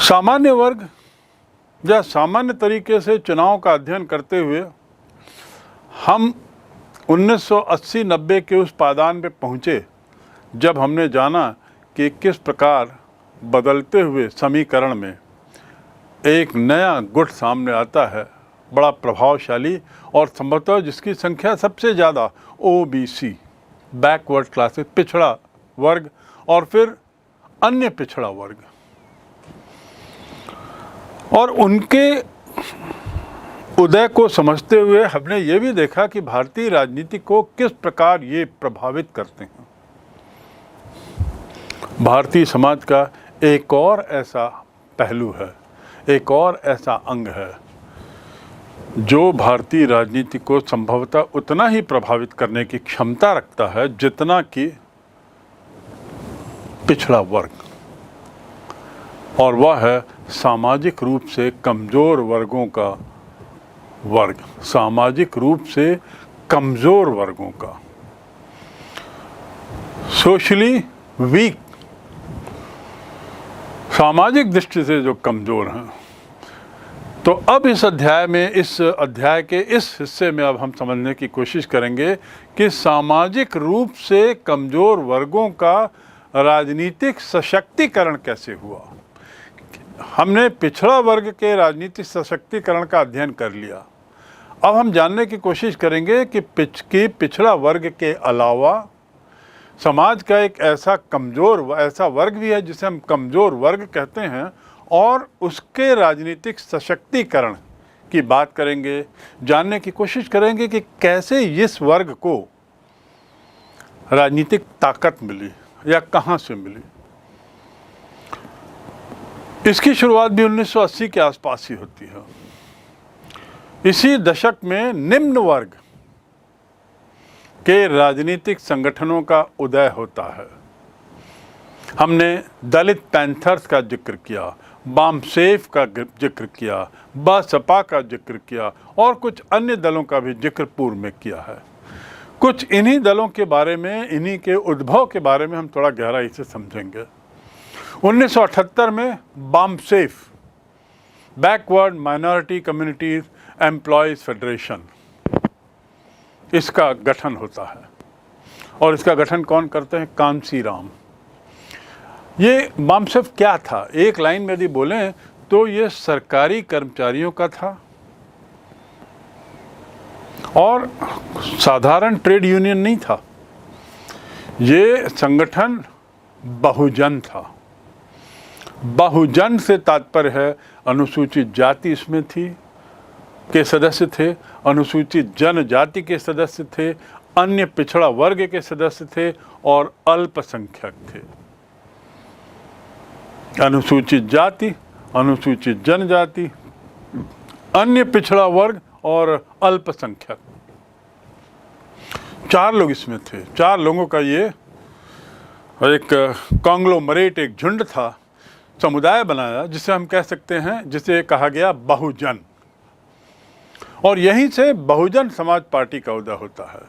सामान्य वर्ग या सामान्य तरीके से चुनाव का अध्ययन करते हुए हम 1980-90 के उस पायदान पे पहुँचे जब हमने जाना कि किस प्रकार बदलते हुए समीकरण में एक नया गुट सामने आता है, बड़ा प्रभावशाली और संभवतः जिसकी संख्या सबसे ज़्यादा ओबीसी, बैकवर्ड क्लासेस, पिछड़ा वर्ग और फिर अन्य पिछड़ा वर्ग, और उनके उदय को समझते हुए हमने ये भी देखा कि भारतीय राजनीति को किस प्रकार ये प्रभावित करते हैं। भारतीय समाज का एक और ऐसा पहलू है, एक और ऐसा अंग है जो भारतीय राजनीति को संभवतः उतना ही प्रभावित करने की क्षमता रखता है जितना कि पिछड़ा वर्ग, और वह है सामाजिक रूप से कमज़ोर वर्गों का वर्ग, सामाजिक रूप से कमज़ोर वर्गों का, सोशली वीक, सामाजिक दृष्टि से जो कमज़ोर हैं। तो अब इस अध्याय के इस हिस्से में अब हम समझने की कोशिश करेंगे कि सामाजिक रूप से कमज़ोर वर्गों का राजनीतिक सशक्तिकरण कैसे हुआ। हमने पिछड़ा वर्ग के राजनीतिक सशक्तिकरण का अध्ययन कर लिया। अब हम जानने की कोशिश करेंगे कि पिछड़ा वर्ग के अलावा समाज का एक ऐसा वर्ग भी है जिसे हम कमज़ोर वर्ग कहते हैं, और उसके राजनीतिक सशक्तिकरण की बात करेंगे, जानने की कोशिश करेंगे कि कैसे इस वर्ग को राजनीतिक ताकत मिली या कहाँ से मिली। इसकी शुरुआत भी 1980 के आसपास ही होती है। इसी दशक में निम्न वर्ग के राजनीतिक संगठनों का उदय होता है। हमने दलित पैंथर्स का जिक्र किया, बामसेफ का जिक्र किया, बसपा का जिक्र किया और कुछ अन्य दलों का भी जिक्र पूर्व में किया है। कुछ इन्हीं दलों के बारे में, इन्हीं के उद्भव के बारे में हम थोड़ा गहराई से समझेंगे। 1978 में BAMCEF, backward minority communities employees federation, इसका गठन होता है, और इसका गठन कौन करते हैं? कांसी राम। ये बामसेफ क्या था? एक लाइन में यदि बोलें तो ये सरकारी कर्मचारियों का था और साधारण ट्रेड यूनियन नहीं था। ये संगठन बहुजन था। बहुजन से तात्पर्य है अनुसूचित जाति इसमें थी के सदस्य थे, अनुसूचित जनजाति के सदस्य थे, अन्य पिछड़ा वर्ग के सदस्य थे और अल्पसंख्यक थे। अनुसूचित जाति, अनुसूचित जनजाति, अन्य पिछड़ा वर्ग और अल्पसंख्यक, 4 लोग इसमें थे। 4 लोगों का ये एक कांग्लोमरेट, एक झुंड था, समुदाय बनाया, जिसे हम कह सकते हैं, जिसे कहा गया बहुजन। और यहीं से बहुजन समाज पार्टी का उदय होता है।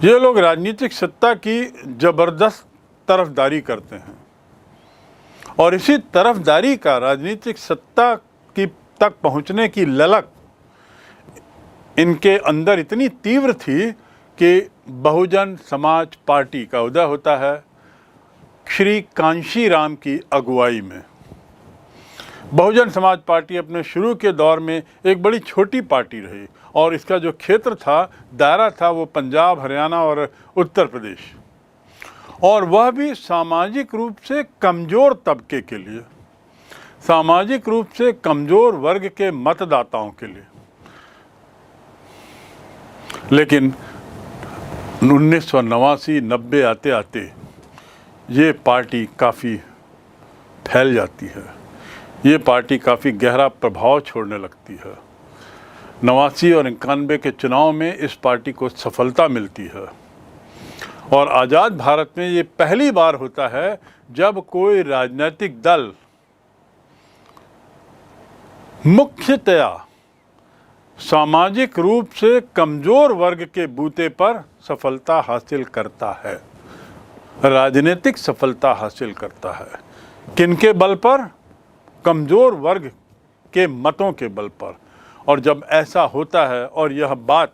ये लोग राजनीतिक सत्ता की जबरदस्त तरफदारी करते हैं, और इसी तरफदारी का राजनीतिक सत्ता की तक पहुंचने की ललक इनके अंदर इतनी तीव्र थी कि बहुजन समाज पार्टी का उदय होता है श्री कांशी राम की अगुवाई में। बहुजन समाज पार्टी अपने शुरू के दौर में एक बड़ी छोटी पार्टी रही, और इसका जो क्षेत्र था, दायरा था, वो पंजाब, हरियाणा और उत्तर प्रदेश, और वह भी सामाजिक रूप से कमज़ोर तबके के लिए, सामाजिक रूप से कमज़ोर वर्ग के मतदाताओं के लिए। लेकिन 1989-90 आते आते ये पार्टी काफ़ी फैल जाती है, ये पार्टी काफ़ी गहरा प्रभाव छोड़ने लगती है। 89 और 91 के चुनाव में इस पार्टी को सफलता मिलती है, और आज़ाद भारत में ये पहली बार होता है जब कोई राजनीतिक दल मुख्यतया सामाजिक रूप से कमज़ोर वर्ग के बूते पर सफलता हासिल करता है, राजनीतिक सफलता हासिल करता है। किनके बल पर? कमज़ोर वर्ग के मतों के बल पर। और जब ऐसा होता है और यह बात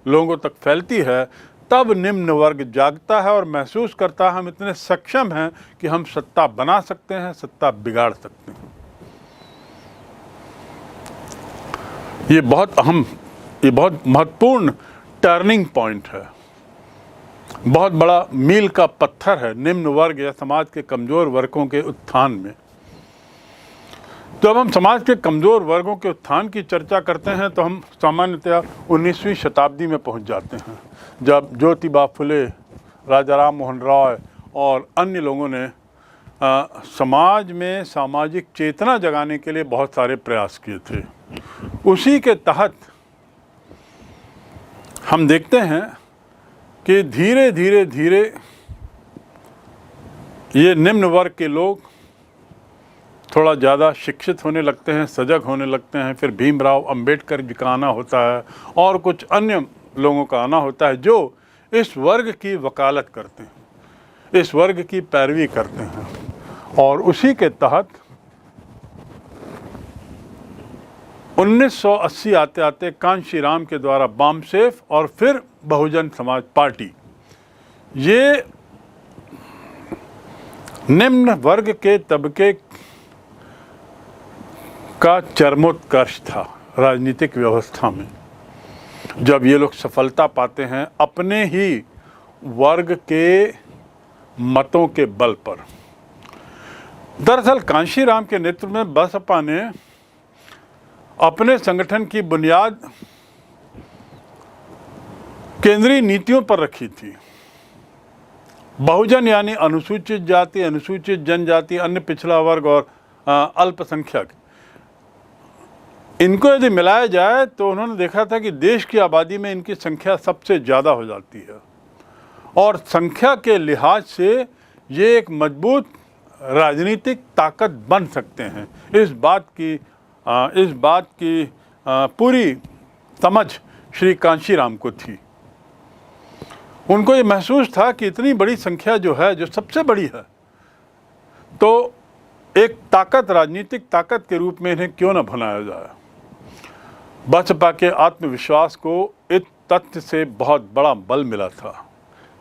लोगों तक फैलती है, तब निम्न वर्ग जागता है और महसूस करता है हम इतने सक्षम हैं कि हम सत्ता बना सकते हैं, सत्ता बिगाड़ सकते हैं। ये बहुत महत्वपूर्ण टर्निंग पॉइंट है, बहुत बड़ा मील का पत्थर है निम्न वर्ग या समाज के कमज़ोर वर्गों के उत्थान में। जब हम समाज के कमज़ोर वर्गों के उत्थान की चर्चा करते हैं तो हम सामान्यतया 19वीं शताब्दी में पहुंच जाते हैं, जब ज्योतिबा फुले, राजा राम मोहन रॉय और अन्य लोगों ने समाज में सामाजिक चेतना जगाने के लिए बहुत सारे प्रयास किए थे। उसी के तहत हम देखते हैं कि धीरे धीरे ये निम्न वर्ग के लोग थोड़ा ज़्यादा शिक्षित होने लगते हैं, सजग होने लगते हैं। फिर भीमराव अंबेडकर जी का आना होता है और कुछ अन्य लोगों का आना होता है जो इस वर्ग की वकालत करते हैं, इस वर्ग की पैरवी करते हैं। और उसी के तहत 1980 आते आते कांशीराम के द्वारा बामसेफ और फिर बहुजन समाज पार्टी, ये निम्न वर्ग के तबके का चरमोत्कर्ष था राजनीतिक व्यवस्था में, जब ये लोग सफलता पाते हैं अपने ही वर्ग के मतों के बल पर। दरअसल कांशीराम के नेतृत्व में बसपा ने अपने संगठन की बुनियाद केंद्रीय नीतियों पर रखी थी। बहुजन यानी अनुसूचित जाति, अनुसूचित जनजाति, अन्य पिछड़ा वर्ग और अल्पसंख्यक, इनको यदि मिलाया जाए तो उन्होंने देखा था कि देश की आबादी में इनकी संख्या सबसे ज़्यादा हो जाती है और संख्या के लिहाज से ये एक मजबूत राजनीतिक ताकत बन सकते हैं। इस बात की पूरी समझ श्री कांशीराम को थी। उनको ये महसूस था कि इतनी बड़ी संख्या जो है, जो सबसे बड़ी है, तो एक ताकत, राजनीतिक ताकत के रूप में इन्हें क्यों न बनाया जाए। बसपा के आत्मविश्वास को इस तथ्य से बहुत बड़ा बल मिला था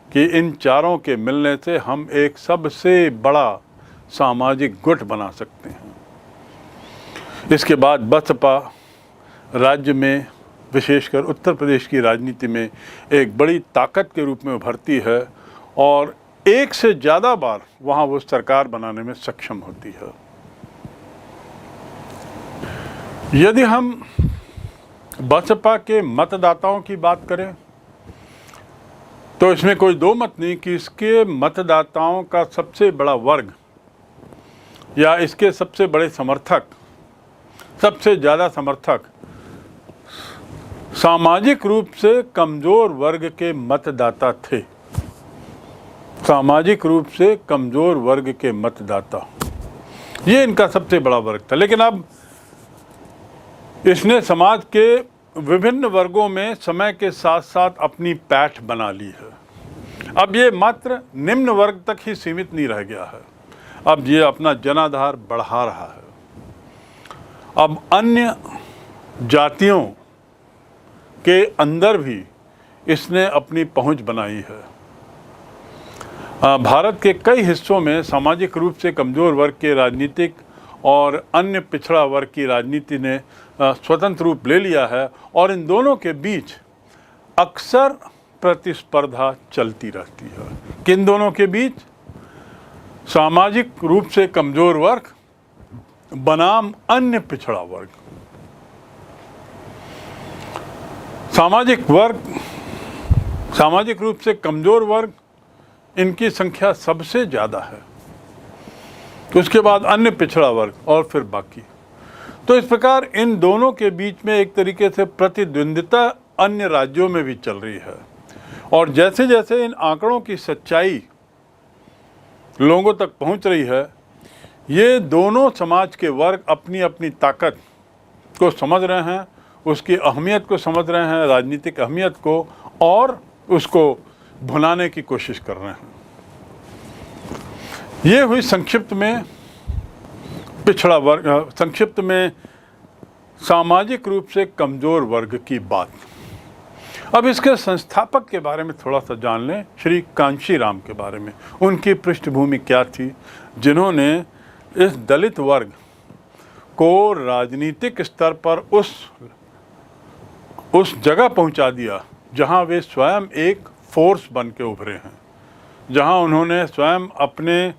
कि इन चारों के मिलने से हम एक सबसे बड़ा सामाजिक गुट बना सकते हैं। इसके बाद बसपा राज्य में, विशेषकर उत्तर प्रदेश की राजनीति में एक बड़ी ताकत के रूप में उभरती है और एक से ज़्यादा बार वहाँ वो सरकार बनाने में सक्षम होती है। यदि हम बसपा के मतदाताओं की बात करें तो इसमें कोई दो मत नहीं कि इसके मतदाताओं का सबसे बड़ा वर्ग या इसके सबसे बड़े समर्थक, सबसे ज़्यादा समर्थक सामाजिक रूप से कमज़ोर वर्ग के मतदाता थे। सामाजिक रूप से कमज़ोर वर्ग के मतदाता, ये इनका सबसे बड़ा वर्ग था। लेकिन अब इसने समाज के विभिन्न वर्गों में समय के साथ साथ अपनी पैठ बना ली है। अब ये मात्र निम्न वर्ग तक ही सीमित नहीं रह गया है, अब ये अपना जनाधार बढ़ा रहा है। अब अन्य जातियों के अंदर भी इसने अपनी पहुंच बनाई है। भारत के कई हिस्सों में सामाजिक रूप से कमज़ोर वर्ग के राजनीतिक और अन्य पिछड़ा वर्ग की राजनीति ने स्वतंत्र रूप ले लिया है और इन दोनों के बीच अक्सर प्रतिस्पर्धा चलती रहती है। किन दोनों के बीच? सामाजिक रूप से कमज़ोर वर्ग बनाम अन्य पिछड़ा वर्ग। सामाजिक रूप से कमज़ोर वर्ग, इनकी संख्या सबसे ज़्यादा है, उसके बाद अन्य पिछड़ा वर्ग और फिर बाकी। तो इस प्रकार इन दोनों के बीच में एक तरीके से प्रतिद्वंदिता अन्य राज्यों में भी चल रही है। और जैसे जैसे इन आंकड़ों की सच्चाई लोगों तक पहुंच रही है, ये दोनों समाज के वर्ग अपनी अपनी ताकत को समझ रहे हैं, उसकी अहमियत को समझ रहे हैं, राजनीतिक अहमियत को, और उसको भुनाने की कोशिश कर रहे हैं। ये हुई संक्षिप्त में पिछड़ा वर्ग, संक्षिप्त में सामाजिक रूप से कमज़ोर वर्ग की बात। अब इसके संस्थापक के बारे में थोड़ा सा जान लें, श्री कांशीराम के बारे में। उनकी पृष्ठभूमि क्या थी जिन्होंने इस दलित वर्ग को राजनीतिक स्तर पर उस जगह पहुंचा दिया जहां वे स्वयं एक फोर्स बन के उभरे हैं, जहां उन्होंने स्वयं अपने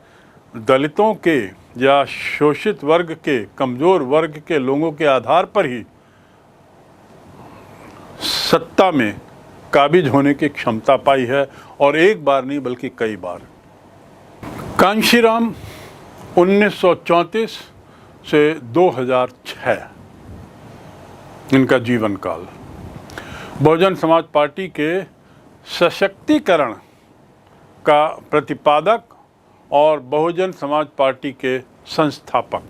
दलितों के या शोषित वर्ग के, कमज़ोर वर्ग के लोगों के आधार पर ही सत्ता में काबिज होने की क्षमता पाई है, और एक बार नहीं बल्कि कई बार। कांशीराम 1934 से 2006 इनका जीवन काल। बहुजन समाज पार्टी के सशक्तिकरण का प्रतिपादक और बहुजन समाज पार्टी के संस्थापक,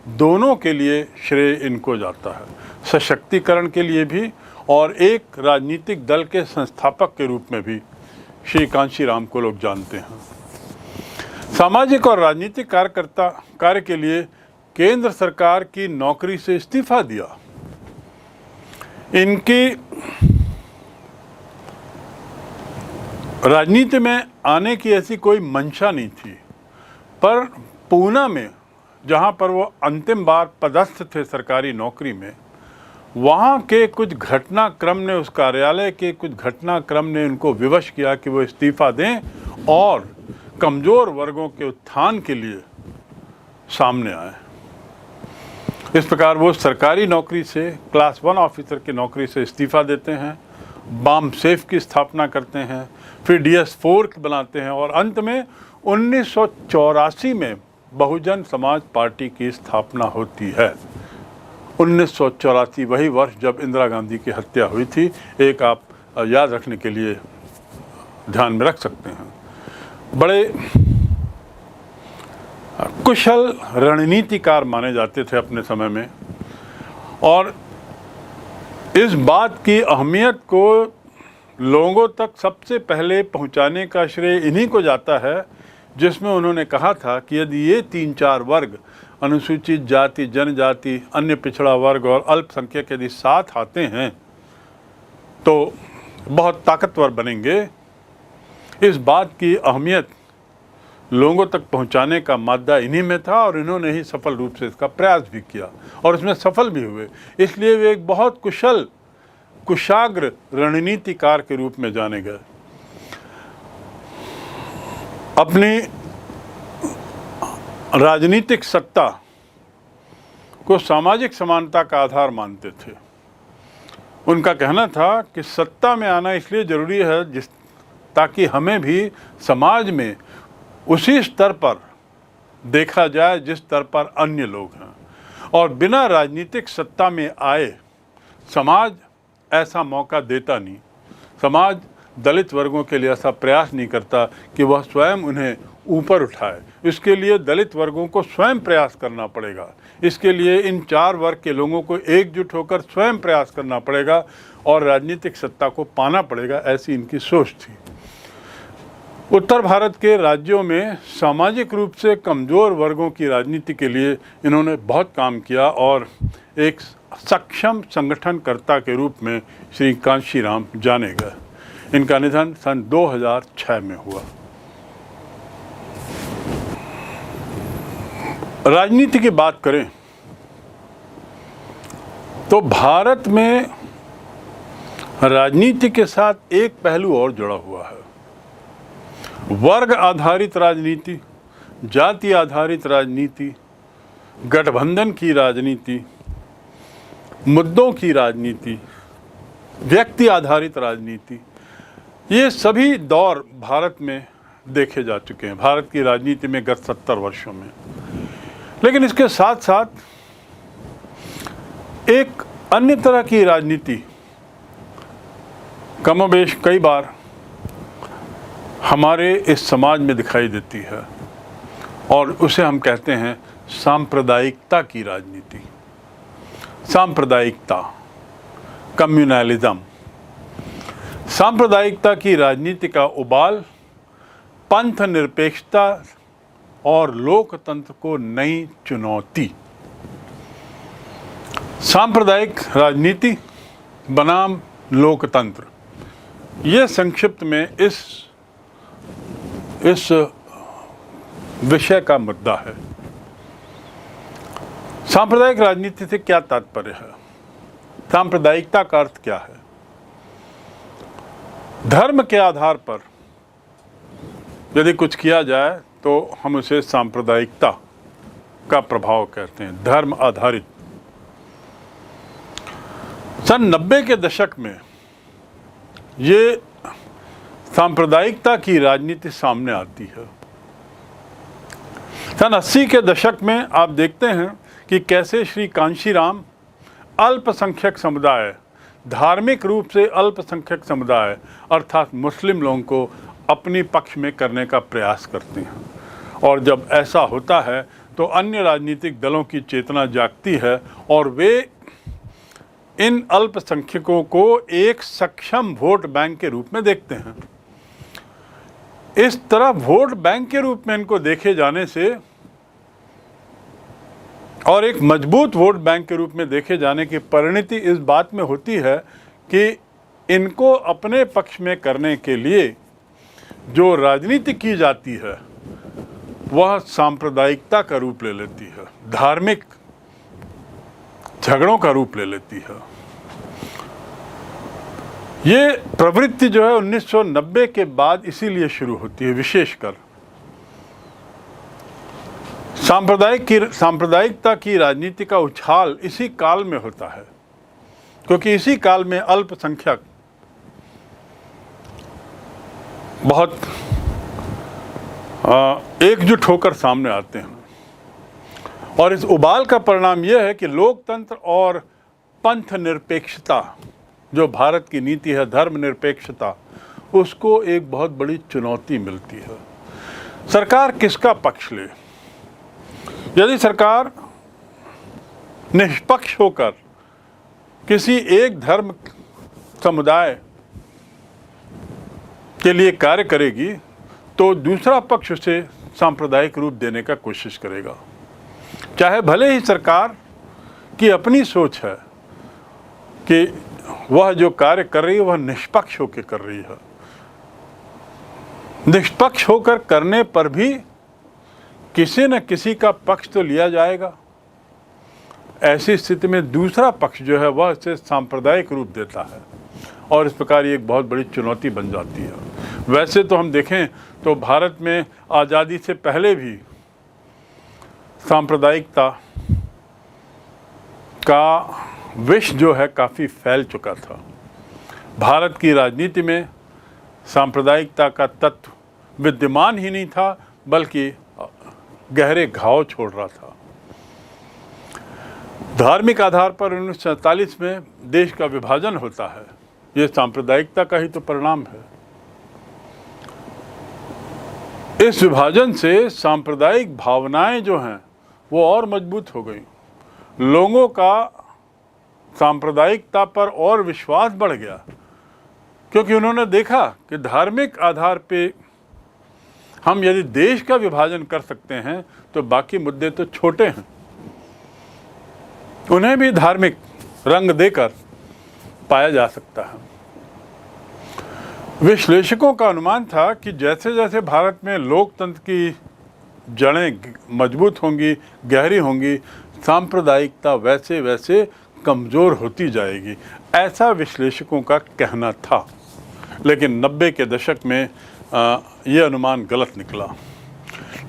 दोनों के लिए श्रेय इनको जाता है। सशक्तिकरण के लिए भी और एक राजनीतिक दल के संस्थापक के रूप में भी श्री कांशीराम को लोग जानते हैं। सामाजिक और राजनीतिक कार्य के लिए केंद्र सरकार की नौकरी से इस्तीफा दिया। इनकी राजनीति में आने की ऐसी कोई मंशा नहीं थी, पर पूना में जहां पर वो अंतिम बार पदस्थ थे सरकारी नौकरी में, वहाँ के कुछ घटनाक्रम ने, उस कार्यालय के कुछ घटनाक्रम ने उनको विवश किया कि वो इस्तीफा दें और कमज़ोर वर्गों के उत्थान के लिए सामने आए। इस प्रकार वो सरकारी नौकरी से, क्लास 1 ऑफिसर की नौकरी से इस्तीफा देते हैं, बामसेफ की स्थापना करते हैं, फिर DS4 बनाते हैं और अंत में 1984 में बहुजन समाज पार्टी की स्थापना होती है। 1984 वही वर्ष जब इंदिरा गांधी की हत्या हुई थी। एक आप याद रखने के लिए ध्यान में रख सकते हैं। बड़े कुशल रणनीतिकार माने जाते थे अपने समय में, और इस बात की अहमियत को लोगों तक सबसे पहले पहुंचाने का श्रेय इन्हीं को जाता है, जिसमें उन्होंने कहा था कि यदि ये 3-4 वर्ग, अनुसूचित जाति, जनजाति, अन्य पिछड़ा वर्ग और अल्पसंख्यक यदि साथ आते हैं तो बहुत ताकतवर बनेंगे। इस बात की अहमियत लोगों तक पहुंचाने का मादा इन्हीं में था, और इन्होंने ही सफल रूप से इसका प्रयास भी किया और इसमें सफल भी हुए। इसलिए वे एक बहुत कुशाग्र रणनीतिकार के रूप में जाने गए। अपनी राजनीतिक सत्ता को सामाजिक समानता का आधार मानते थे। उनका कहना था कि सत्ता में आना इसलिए ज़रूरी है ताकि हमें भी समाज में उसी स्तर पर देखा जाए जिस स्तर पर अन्य लोग हैं, और बिना राजनीतिक सत्ता में आए समाज ऐसा मौका देता नहीं। समाज दलित वर्गों के लिए ऐसा प्रयास नहीं करता कि वह स्वयं उन्हें ऊपर उठाए। इसके लिए दलित वर्गों को स्वयं प्रयास करना पड़ेगा। इसके लिए इन 4 वर्ग के लोगों को एकजुट होकर स्वयं प्रयास करना पड़ेगा और राजनीतिक सत्ता को पाना पड़ेगा, ऐसी इनकी सोच थी। उत्तर भारत के राज्यों में सामाजिक रूप से कमज़ोर वर्गों की राजनीति के लिए इन्होंने बहुत काम किया और एक सक्षम संगठनकर्ता के रूप में श्री कांशीराम जाने गए। इनका निधन सन 2006 में हुआ। राजनीति की बात करें तो भारत में राजनीति के साथ एक पहलू और जुड़ा हुआ है। वर्ग आधारित राजनीति, जाति आधारित राजनीति, गठबंधन की राजनीति, मुद्दों की राजनीति, व्यक्ति आधारित राजनीति, ये सभी दौर भारत में देखे जा चुके हैं, भारत की राजनीति में गत 70 वर्षों में। लेकिन इसके साथ साथ एक अन्य तरह की राजनीति कमोबेश कई बार हमारे इस समाज में दिखाई देती है, और उसे हम कहते हैं सांप्रदायिकता की राजनीति। सांप्रदायिकता, कम्युनलिज्म। सांप्रदायिकता की राजनीति का उबाल पंथ निरपेक्षता और लोकतंत्र को नई चुनौती सांप्रदायिक राजनीति बनाम लोकतंत्र, ये संक्षिप्त में इस विषय का मुद्दा है। सांप्रदायिक राजनीति से क्या तात्पर्य है? सांप्रदायिकता का अर्थ क्या है? धर्म के आधार पर यदि कुछ किया जाए तो हम उसे सांप्रदायिकता का प्रभाव कहते हैं, धर्म आधारित। सन 90 के दशक में ये सांप्रदायिकता की राजनीति सामने आती है। सन 80 के दशक में आप देखते हैं कि कैसे श्री कांशीराम अल्पसंख्यक समुदाय, धार्मिक रूप से अल्पसंख्यक समुदाय अर्थात मुस्लिम लोगों को अपनी पक्ष में करने का प्रयास करते हैं। और जब ऐसा होता है तो अन्य राजनीतिक दलों की चेतना जागती है और वे इन अल्पसंख्यकों को एक सक्षम वोट बैंक के रूप में देखते हैं। इस तरह वोट बैंक के रूप में इनको देखे जाने से और एक मजबूत वोट बैंक के रूप में देखे जाने की परिणति इस बात में होती है कि इनको अपने पक्ष में करने के लिए जो राजनीति की जाती है वह सांप्रदायिकता का रूप ले लेती है, धार्मिक झगड़ों का रूप ले लेती है। ये प्रवृत्ति जो है 1990 के बाद इसीलिए शुरू होती है। विशेषकर सांप्रदायिकता की राजनीति का उछाल इसी काल में होता है, क्योंकि इसी काल में अल्पसंख्यक बहुत एकजुट होकर सामने आते हैं। और इस उबाल का परिणाम यह है कि लोकतंत्र और पंथ निरपेक्षता, जो भारत की नीति है धर्मनिरपेक्षता, उसको एक बहुत बड़ी चुनौती मिलती है। सरकार किसका पक्ष ले? यदि सरकार निष्पक्ष होकर किसी एक धर्म समुदाय के लिए कार्य करेगी तो दूसरा पक्ष उसे सांप्रदायिक रूप देने का कोशिश करेगा, चाहे भले ही सरकार की अपनी सोच है कि वह जो कार्य कर रही है वह निष्पक्ष होकर कर रही है। निष्पक्ष होकर करने पर भी किसी न किसी का पक्ष तो लिया जाएगा। ऐसी स्थिति में दूसरा पक्ष जो है वह इसे सांप्रदायिक रूप देता है और इस प्रकार ये एक बहुत बड़ी चुनौती बन जाती है। वैसे तो हम देखें तो भारत में आज़ादी से पहले भी सांप्रदायिकता का विष जो है काफ़ी फैल चुका था। भारत की राजनीति में सांप्रदायिकता का तत्व विद्यमान ही नहीं था, बल्कि गहरे घाव छोड़ रहा था। धार्मिक आधार पर 1947 में देश का विभाजन होता है, ये सांप्रदायिकता का ही तो परिणाम है। इस विभाजन से सांप्रदायिक भावनाएं जो हैं वो और मजबूत हो गई। लोगों का सांप्रदायिकता पर और विश्वास बढ़ गया, क्योंकि उन्होंने देखा कि धार्मिक आधार पे हम यदि देश का विभाजन कर सकते हैं तो बाकी मुद्दे तो छोटे हैं, उन्हें भी धार्मिक रंग देकर पाया जा सकता है। विश्लेषकों का अनुमान था कि जैसे जैसे भारत में लोकतंत्र की जड़ें मजबूत होंगी, गहरी होंगी, सांप्रदायिकता वैसे वैसे कमज़ोर होती जाएगी, ऐसा विश्लेषकों का कहना था। लेकिन 90 के दशक में ये अनुमान गलत निकला।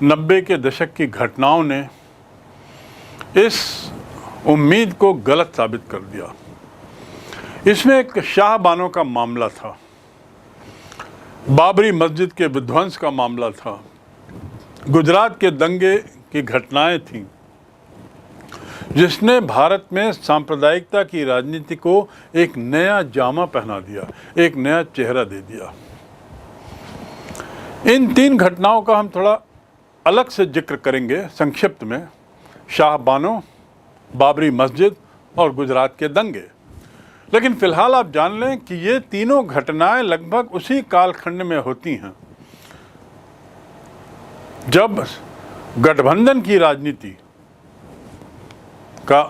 90 के दशक की घटनाओं ने इस उम्मीद को गलत साबित कर दिया। इसमें एक शाहबानों का मामला था, बाबरी मस्जिद के विध्वंस का मामला था, गुजरात के दंगे की घटनाएं थीं, जिसने भारत में सांप्रदायिकता की राजनीति को एक नया जामा पहना दिया, एक नया चेहरा दे दिया। इन तीन घटनाओं का हम थोड़ा अलग से जिक्र करेंगे संक्षिप्त में, शाहबानों, बाबरी मस्जिद और गुजरात के दंगे। लेकिन फिलहाल आप जान लें कि ये तीनों घटनाएं लगभग उसी कालखंड में होती हैं जब गठबंधन की राजनीति का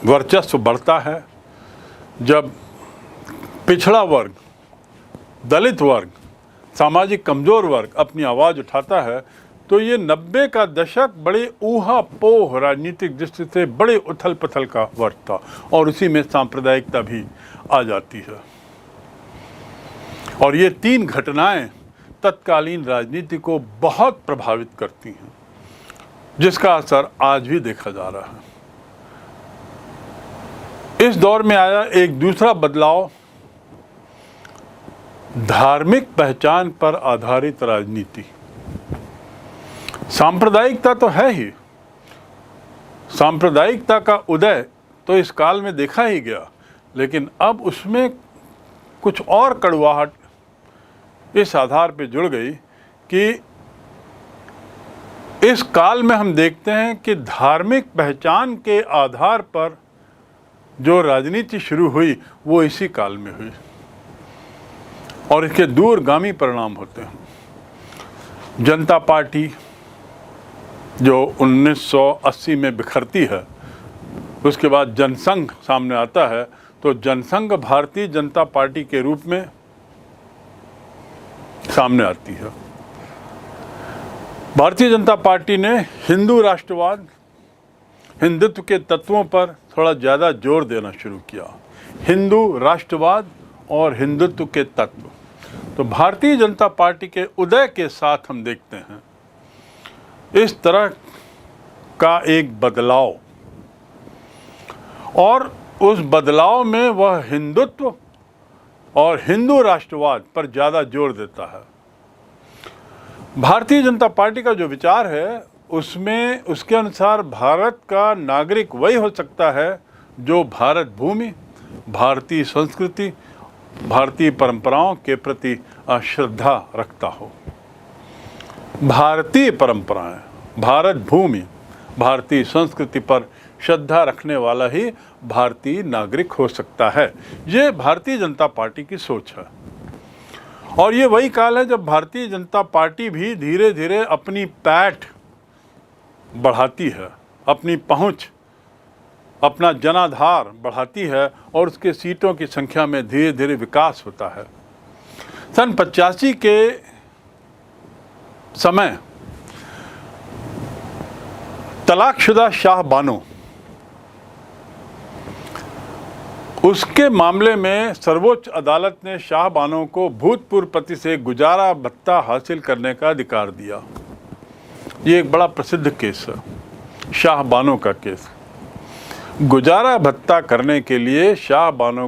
वर्चस्व बढ़ता है, जब पिछड़ा वर्ग, दलित वर्ग, सामाजिक कमज़ोर वर्ग अपनी आवाज़ उठाता है, तो ये 90 का दशक बड़े ऊहापोह राजनीतिक दृष्टि से बड़े उथल पुथल का वर्ष था और उसी में सांप्रदायिकता भी आ जाती है। और ये 3 घटनाएं तत्कालीन राजनीति को बहुत प्रभावित करती हैं, जिसका असर आज भी देखा जा रहा है। इस दौर में आया एक दूसरा बदलाव, धार्मिक पहचान पर आधारित राजनीति। सांप्रदायिकता तो है ही, सांप्रदायिकता का उदय तो इस काल में देखा ही गया, लेकिन अब उसमें कुछ और कड़वाहट इस आधार पे जुड़ गई कि इस काल में हम देखते हैं कि धार्मिक पहचान के आधार पर जो राजनीति शुरू हुई वो इसी काल में हुई और इसके दूरगामी परिणाम होते हैं। जनता पार्टी जो 1980 में बिखरती है, उसके बाद जनसंघ सामने आता है, तो जनसंघ भारतीय जनता पार्टी के रूप में सामने आती है। भारतीय जनता पार्टी ने हिंदू राष्ट्रवाद, हिंदुत्व के तत्वों पर थोड़ा ज़्यादा जोर देना शुरू किया। हिंदू राष्ट्रवाद और हिंदुत्व के तत्व, तो भारतीय जनता पार्टी के उदय के साथ हम देखते हैं इस तरह का एक बदलाव, और उस बदलाव में वह हिंदुत्व और हिंदू राष्ट्रवाद पर ज़्यादा जोर देता है। भारतीय जनता पार्टी का जो विचार है उसमें उसके अनुसार भारत का नागरिक वही हो सकता है जो भारत भूमि, भारतीय संस्कृति, भारतीय परंपराओं के प्रति श्रद्धा रखता हो। भारतीय परंपराएं, भारत भूमि, भारतीय संस्कृति पर श्रद्धा रखने वाला ही भारतीय नागरिक हो सकता है। ये भारतीय जनता पार्टी की सोच है और ये वही काल है जब भारतीय जनता पार्टी भी धीरे धीरे अपनी पैठ बढ़ाती है, अपनी पहुंच, अपना जनाधार बढ़ाती है और उसके सीटों की संख्या में धीरे धीरे विकास होता है। सन 85 के समय तलाकशुदा शाह बानो, उसके मामले में सर्वोच्च अदालत ने शाह बानो को भूतपूर्व पति से गुजारा भत्ता हासिल करने का अधिकार दिया। ये एक बड़ा प्रसिद्ध केस है, शाह बानो का केस। गुजारा भत्ता करने के लिए शाह बानो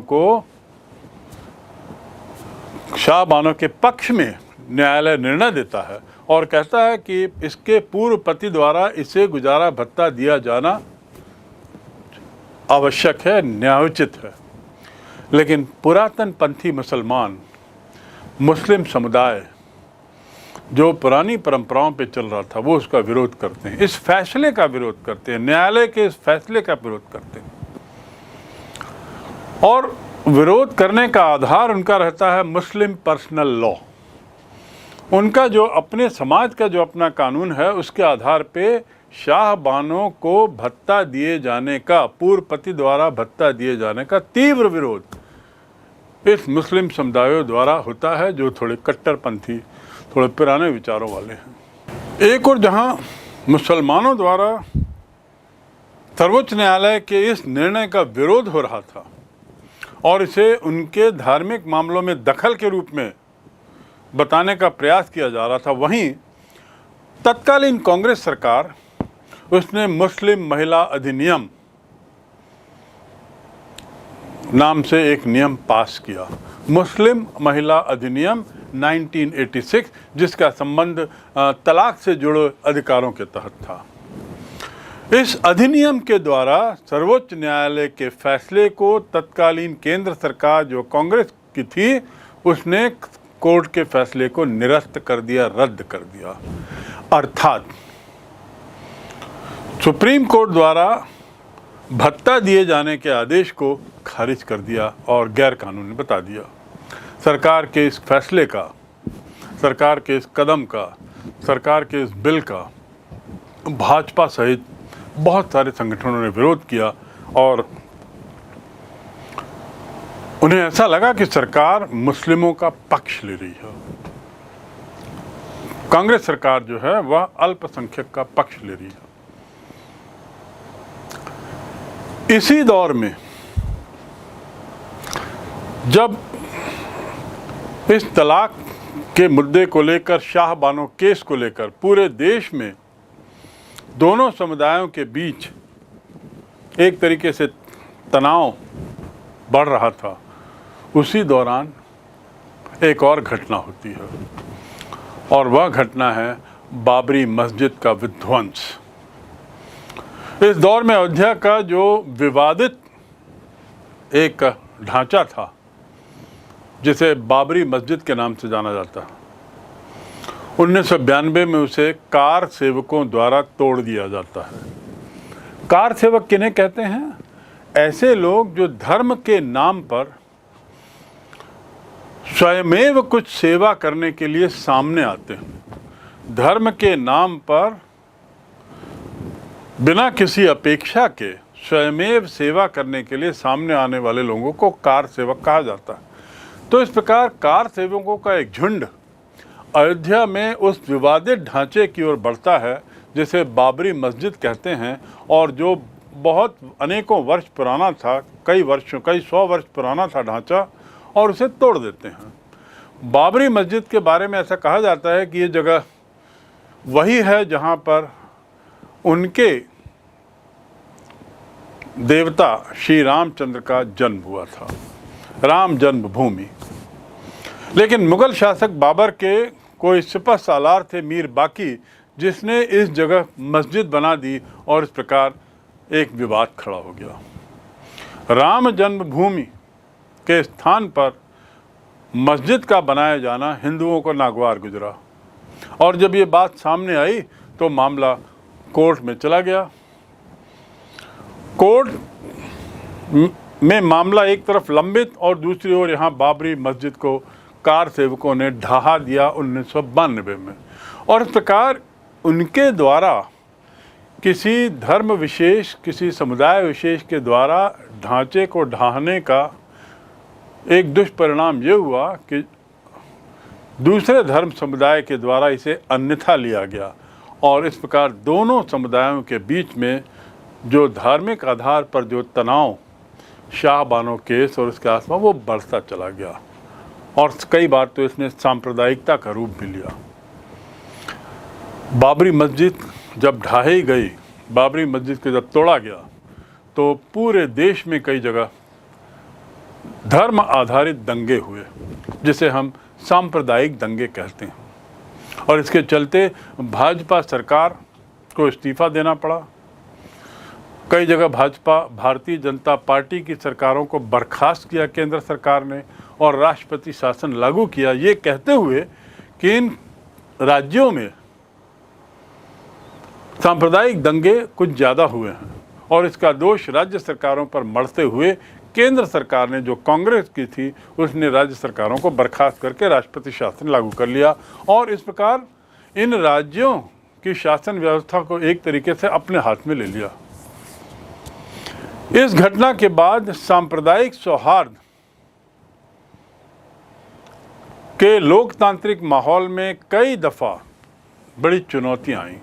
के पक्ष में न्यायालय निर्णय देता है और कहता है कि इसके पूर्व पति द्वारा इसे गुजारा भत्ता दिया जाना आवश्यक है, न्यायोचित है। लेकिन पुरातन पंथी मुस्लिम समुदाय जो पुरानी परंपराओं पे चल रहा था वो उसका विरोध करते हैं, इस फैसले का विरोध करते हैं, न्यायालय के इस फैसले का विरोध करते हैं। और विरोध करने का आधार उनका रहता है मुस्लिम पर्सनल लॉ। उनका जो अपने समाज का जो अपना कानून है उसके आधार पे शाह बानो को भत्ता दिए जाने का, पूर्व पति द्वारा भत्ता दिए जाने का तीव्र विरोध इस मुस्लिम समुदायों द्वारा होता है जो थोड़े कट्टरपंथी, थोड़े पुराने विचारों वाले हैं। एक और जहां मुसलमानों द्वारा सर्वोच्च न्यायालय के इस निर्णय का विरोध हो रहा था और इसे उनके धार्मिक मामलों में दखल के रूप में बताने का प्रयास किया जा रहा था, वहीं तत्कालीन कांग्रेस सरकार उसने मुस्लिम महिला अधिनियम नाम से एक नियम पास किया, मुस्लिम महिला अधिनियम 1986, जिसका संबंध तलाक से जुड़े अधिकारों के तहत था। इस अधिनियम के द्वारा सर्वोच्च न्यायालय के फैसले को तत्कालीन केंद्र सरकार जो कांग्रेस की थी उसने कोर्ट के फैसले को निरस्त कर दिया, रद्द कर दिया। अर्थात सुप्रीम कोर्ट द्वारा भत्ता दिए जाने के आदेश को खारिज कर दिया और गैर कानूनी बता दिया। सरकार के इस फैसले का, सरकार के इस कदम का, सरकार के इस बिल का भाजपा सहित बहुत सारे संगठनों ने विरोध किया और उन्हें ऐसा लगा कि सरकार मुस्लिमों का पक्ष ले रही है। कांग्रेस सरकार जो है वह अल्पसंख्यक का पक्ष ले रही है। इसी दौर में जब इस तलाक के मुद्दे को लेकर, शाह बानो केस को लेकर पूरे देश में दोनों समुदायों के बीच एक तरीके से तनाव बढ़ रहा था, उसी दौरान एक और घटना होती है और वह घटना है बाबरी मस्जिद का विध्वंस। इस दौर में अयोध्या का जो विवादित एक ढांचा था, जिसे बाबरी मस्जिद के नाम से जाना जाता, 1992 में उसे कार सेवकों द्वारा तोड़ दिया जाता है। कार सेवक किन्हें कहते हैं? ऐसे लोग जो धर्म के नाम पर स्वयमेव कुछ सेवा करने के लिए सामने आते हैं। धर्म के नाम पर बिना किसी अपेक्षा के स्वयमेव सेवा करने के लिए सामने आने वाले लोगों को कार सेवक कहा जाता है। तो इस प्रकार कार सेवकों का एक झुंड अयोध्या में उस विवादित ढांचे की ओर बढ़ता है जिसे बाबरी मस्जिद कहते हैं, और जो बहुत अनेकों वर्ष पुराना था, कई सौ वर्ष पुराना था ढांचा, और उसे तोड़ देते हैं। बाबरी मस्जिद के बारे में ऐसा कहा जाता है कि ये जगह वही है जहां पर उनके देवता श्री रामचंद्र का जन्म हुआ था, राम जन्मभूमि। लेकिन मुगल शासक बाबर के कोई सिपह सालार थे मीर बाकी, जिसने इस जगह मस्जिद बना दी और इस प्रकार एक विवाद खड़ा हो गया। राम जन्मभूमि के स्थान पर मस्जिद का बनाया जाना हिंदुओं को नागवार गुजरा, और जब ये बात सामने आई तो मामला कोर्ट में चला गया। कोर्ट में मामला एक तरफ लंबित और दूसरी ओर यहाँ बाबरी मस्जिद को कार सेवकों ने ढहा दिया 1992 में, और इस प्रकार उनके द्वारा किसी धर्म विशेष, किसी समुदाय विशेष के द्वारा ढांचे को ढहाने का एक दुष्परिणाम ये हुआ कि दूसरे धर्म समुदाय के द्वारा इसे अन्यथा लिया गया, और इस प्रकार दोनों समुदायों के बीच में जो धार्मिक आधार पर जो तनाव शाह बानो केस और उसके आसपास वो बढ़ता चला गया, और कई बार तो इसने सांप्रदायिकता का रूप भी लिया। बाबरी मस्जिद जब ढाई गई, बाबरी मस्जिद को जब तोड़ा गया, तो पूरे देश में कई जगह धर्म आधारित दंगे हुए, जिसे हम सांप्रदायिक दंगे कहते हैं, और इसके चलते भाजपा सरकार को इस्तीफा देना पड़ा। कई जगह भाजपा, भारतीय जनता पार्टी की सरकारों को बर्खास्त किया केंद्र सरकार ने, और राष्ट्रपति शासन लागू किया, ये कहते हुए कि इन राज्यों में सांप्रदायिक दंगे कुछ ज़्यादा हुए हैं, और इसका दोष राज्य सरकारों पर मढ़ते हुए केंद्र सरकार ने, जो कांग्रेस की थी, उसने राज्य सरकारों को बर्खास्त करके राष्ट्रपति शासन लागू कर लिया, और इस प्रकार इन राज्यों की शासन व्यवस्था को एक तरीके से अपने हाथ में ले लिया। इस घटना के बाद सांप्रदायिक सौहार्द के लोकतांत्रिक माहौल में कई दफ़ा बड़ी चुनौतियां आईं।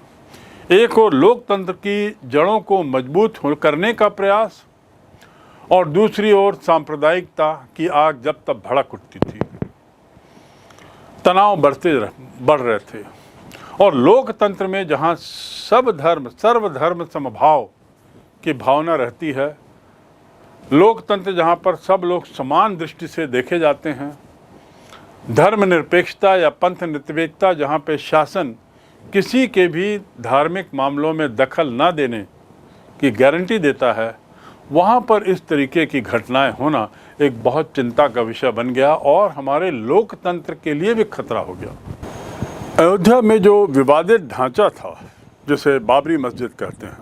एक और लोकतंत्र की जड़ों को मजबूत करने का प्रयास, और दूसरी ओर सांप्रदायिकता की आग जब तब भड़क उठती थी, तनाव बढ़ रहे थे, और लोकतंत्र में जहां सर्वधर्म समभाव की भावना रहती है, लोकतंत्र जहां पर सब लोग समान दृष्टि से देखे जाते हैं, धर्मनिरपेक्षता या पंथ निरपेक्षता जहां पे शासन किसी के भी धार्मिक मामलों में दखल न देने की गारंटी देता है, वहाँ पर इस तरीके की घटनाएं होना एक बहुत चिंता का विषय बन गया, और हमारे लोकतंत्र के लिए भी खतरा हो गया। अयोध्या में जो विवादित ढांचा था, जिसे बाबरी मस्जिद कहते हैं,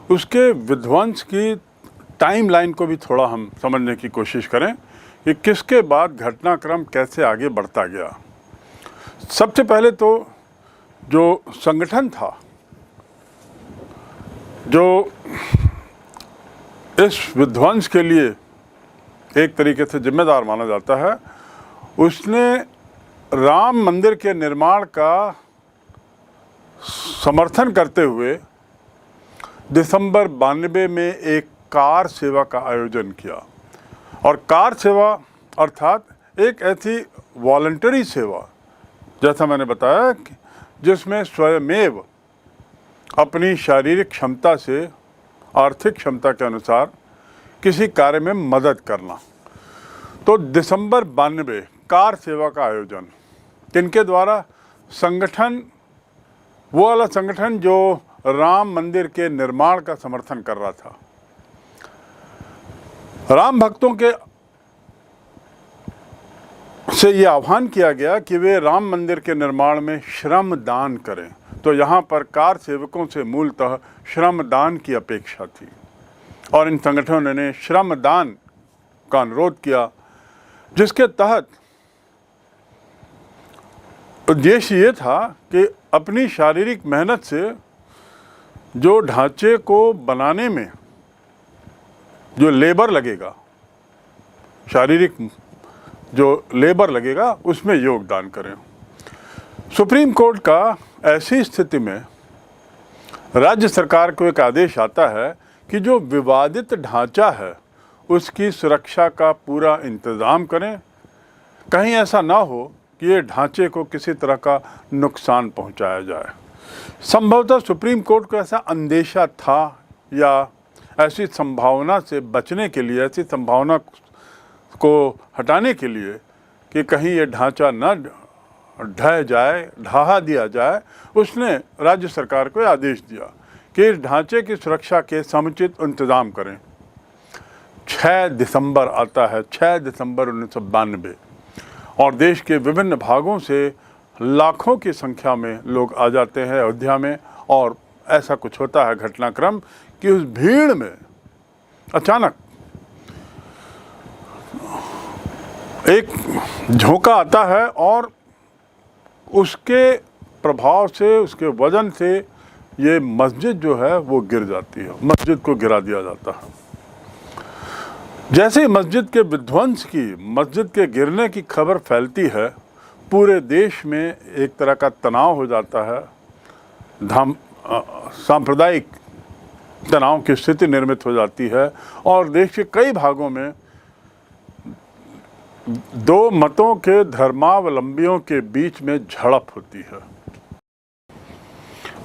उसके विध्वंस की टाइमलाइन को भी थोड़ा हम समझने की कोशिश करें कि किसके बाद घटनाक्रम कैसे आगे बढ़ता गया। सबसे पहले तो जो संगठन था, जो इस विध्वंस के लिए एक तरीके से जिम्मेदार माना जाता है, उसने राम मंदिर के निर्माण का समर्थन करते हुए दिसंबर 92 में एक कार सेवा का आयोजन किया। और कार सेवा अर्थात एक ऐसी वॉलंटरी सेवा, जैसा मैंने बताया, जिसमें स्वयमेव अपनी शारीरिक क्षमता से आर्थिक क्षमता के अनुसार किसी कार्य में मदद करना। तो दिसंबर 92 कार सेवा का आयोजन किनके द्वारा? संगठन, वो वाला संगठन जो राम मंदिर के निर्माण का समर्थन कर रहा था। राम भक्तों के से ये आह्वान किया गया कि वे राम मंदिर के निर्माण में श्रम दान करें। तो यहाँ पर कार सेवकों से मूलतः श्रम दान की अपेक्षा थी और इन संगठनों ने श्रम दान का अनुरोध किया, जिसके तहत उद्देश्य ये था कि अपनी शारीरिक मेहनत से जो ढांचे को बनाने में जो लेबर लगेगा, शारीरिक जो लेबर लगेगा, उसमें योगदान करें। सुप्रीम कोर्ट का ऐसी स्थिति में राज्य सरकार को एक आदेश आता है कि जो विवादित ढांचा है उसकी सुरक्षा का पूरा इंतज़ाम करें, कहीं ऐसा ना हो कि ये ढांचे को किसी तरह का नुकसान पहुंचाया जाए। संभवतः सुप्रीम कोर्ट को ऐसा अंदेशा था या ऐसी संभावना से बचने के लिए, ऐसी संभावना को हटाने के लिए कि कहीं ये ढांचा न ढह जाए, ढहा दिया जाए, उसने राज्य सरकार को आदेश दिया कि इस ढांचे की सुरक्षा के समुचित इंतज़ाम करें। 6 दिसंबर आता है, 6 दिसंबर 1992, और देश के विभिन्न भागों से लाखों की संख्या में लोग आ जाते हैं अयोध्या में। और ऐसा कुछ होता है घटनाक्रम कि उस भीड़ में अचानक एक झोंका आता है और उसके प्रभाव से, उसके वजन से ये मस्जिद जो है वो गिर जाती है, मस्जिद को गिरा दिया जाता है। जैसे ही मस्जिद के विध्वंस की, मस्जिद के गिरने की खबर फैलती है, पूरे देश में एक तरह का तनाव हो जाता है, सांप्रदायिक तनाव की स्थिति निर्मित हो जाती है और देश के कई भागों में दो मतों के धर्मावलंबियों के बीच में झड़प होती है।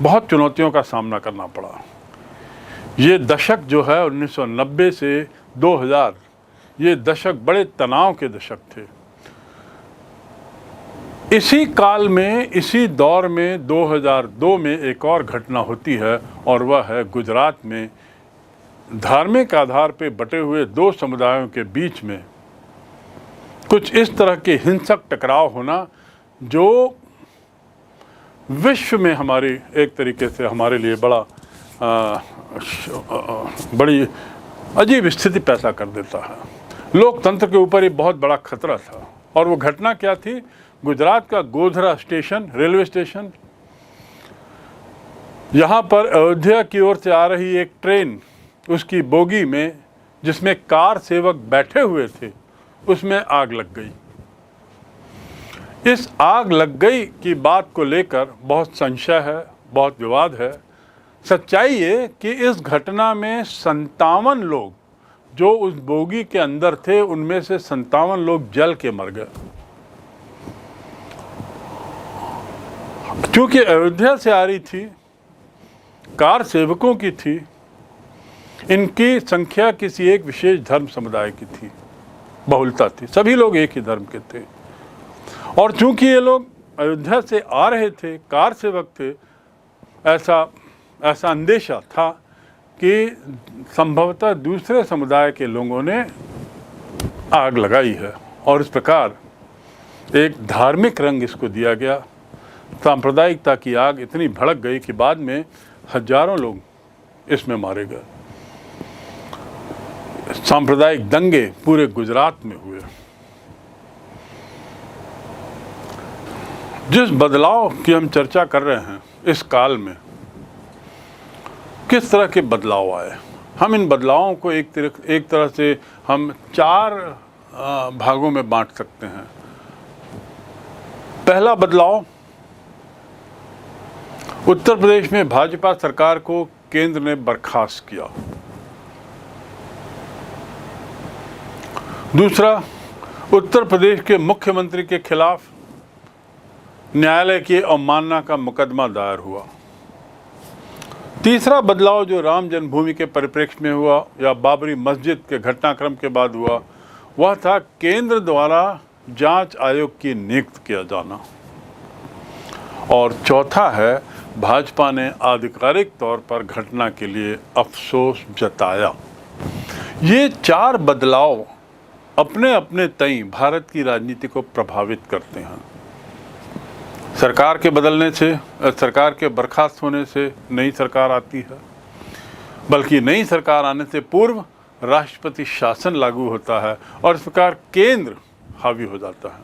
बहुत चुनौतियों का सामना करना पड़ा। ये दशक जो है 1990 से 2000, ये दशक बड़े तनाव के दशक थे। इसी काल में, इसी दौर में 2002 में एक और घटना होती है और वह है गुजरात में धार्मिक आधार पर बटे हुए दो समुदायों के बीच में कुछ इस तरह के हिंसक टकराव होना, जो विश्व में हमारी एक तरीके से हमारे लिए बड़ी अजीब स्थिति पैदा कर देता है। लोकतंत्र के ऊपर ये बहुत बड़ा खतरा था। और वो घटना क्या थी? गुजरात का गोधरा स्टेशन, रेलवे स्टेशन, यहाँ पर अयोध्या की ओर से आ रही एक ट्रेन, उसकी बोगी में जिसमें कार सेवक बैठे हुए थे, उसमें आग लग गई। इस आग लग गई की बात को लेकर बहुत संशय है, बहुत विवाद है। सच्चाई ये कि इस घटना में 57 लोग जो उस बोगी के अंदर थे, उनमें से 57 लोग जल के मर गए। क्योंकि अयोध्या से आ रही थी, कार सेवकों की थी, इनकी संख्या किसी एक विशेष धर्म समुदाय की थी, बहुलता थी, सभी लोग एक ही धर्म के थे। और चूंकि ये लोग अयोध्या से आ रहे थे, कार सेवक थे, ऐसा अंदेशा था कि संभवतः दूसरे समुदाय के लोगों ने आग लगाई है। और इस प्रकार एक धार्मिक रंग इसको दिया गया। सांप्रदायिकता की आग इतनी भड़क गई कि बाद में हजारों लोग इसमें मारे गए। सांप्रदायिक दंगे पूरे गुजरात में हुए। जिस बदलाव की हम चर्चा कर रहे हैं इस काल में, किस तरह के बदलाव आए, हम इन बदलावों को एक तरह से हम 4 भागों में बांट सकते हैं। पहला बदलाव, उत्तर प्रदेश में भाजपा सरकार को केंद्र ने बर्खास्त किया। दूसरा, उत्तर प्रदेश के मुख्यमंत्री के खिलाफ न्यायालय की अवमानना का मुकदमा दायर हुआ। तीसरा बदलाव जो राम जन्मभूमि के परिप्रेक्ष्य में हुआ या बाबरी मस्जिद के घटनाक्रम के बाद हुआ, वह था केंद्र द्वारा जांच आयोग की नियुक्त किया जाना। और चौथा है, भाजपा ने आधिकारिक तौर पर घटना के लिए अफसोस जताया। ये चार बदलाव अपने अपने तय भारत की राजनीति को प्रभावित करते हैं। सरकार के बदलने से, सरकार के बर्खास्त होने से नई सरकार आती है, बल्कि नई सरकार आने से पूर्व राष्ट्रपति शासन लागू होता है और इस प्रकार केंद्र हावी हो जाता है।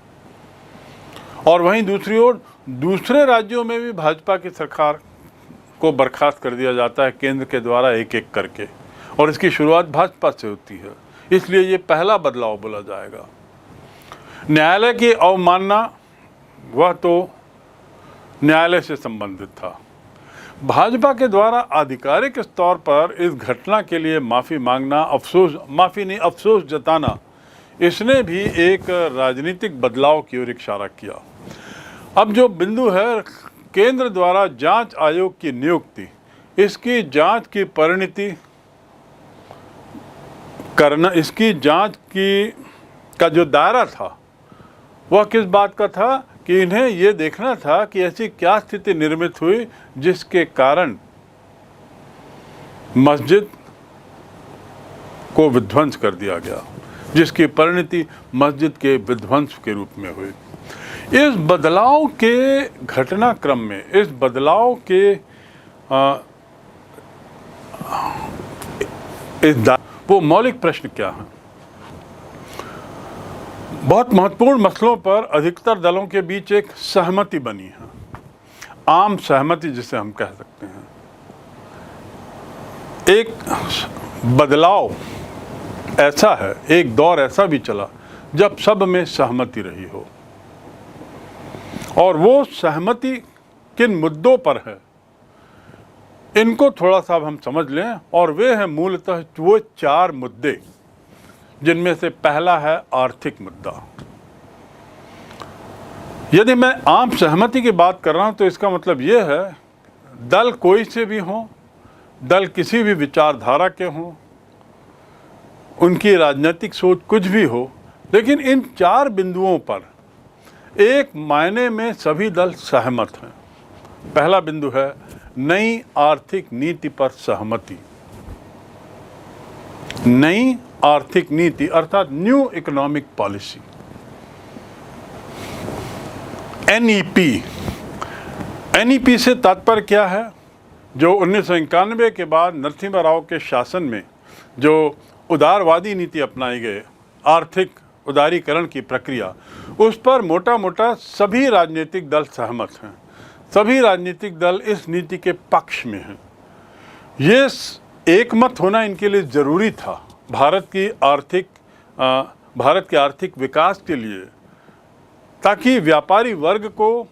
और वहीं दूसरी ओर दूसरे राज्यों में भी भाजपा की सरकार को बर्खास्त कर दिया जाता है केंद्र के द्वारा एक एक करके, और इसकी शुरुआत भाजपा से होती है। इसलिए ये पहला बदलाव बोला जाएगा। न्यायालय की अवमानना, वह तो न्यायालय से संबंधित था। भाजपा के द्वारा आधिकारिक स्तर पर इस घटना के लिए माफ़ी मांगना, अफसोस जताना, इसने भी एक राजनीतिक बदलाव की ओर इशारा किया। अब जो बिंदु है, केंद्र द्वारा जांच आयोग की नियुक्ति, इसकी जांच की परिणति करना, इसकी जांच की का जो दायरा था वह किस बात का था कि इन्हें ये देखना था कि ऐसी क्या स्थिति निर्मित हुई जिसके कारण मस्जिद को विध्वंस कर दिया गया, जिसकी परिणति मस्जिद के विध्वंस के रूप में हुई। इस बदलाव के घटनाक्रम में, इस बदलाव के वो मौलिक प्रश्न क्या हैं? बहुत महत्वपूर्ण मसलों पर अधिकतर दलों के बीच एक सहमति बनी है, आम सहमति जिसे हम कह सकते हैं। एक बदलाव ऐसा है, एक दौर ऐसा भी चला जब सब में सहमति रही हो, और वो सहमति किन मुद्दों पर है इनको थोड़ा सा हम समझ लें। और वे हैं मूलतः वो चार मुद्दे, जिनमें से पहला है आर्थिक मुद्दा। यदि मैं आम सहमति की बात कर रहा हूं तो इसका मतलब यह है, दल कोई से भी हों, दल किसी भी विचारधारा के हों, उनकी राजनीतिक सोच कुछ भी हो, लेकिन इन चार बिंदुओं पर एक मायने में सभी दल सहमत हैं। पहला बिंदु है नई आर्थिक नीति पर सहमति। नई आर्थिक नीति अर्थात new economic policy, NEP. NEP से तात्पर्य क्या है? जो 1991 के बाद नरसिम्हा राव के शासन में जो उदारवादी नीति अपनाई गई, आर्थिक उदारीकरण की प्रक्रिया, उस पर मोटा मोटा सभी राजनीतिक दल सहमत हैं। सभी राजनीतिक दल इस नीति के पक्ष में हैं। ये एकमत होना इनके लिए ज़रूरी था भारत के आर्थिक विकास के लिए, ताकि व्यापारी वर्ग को,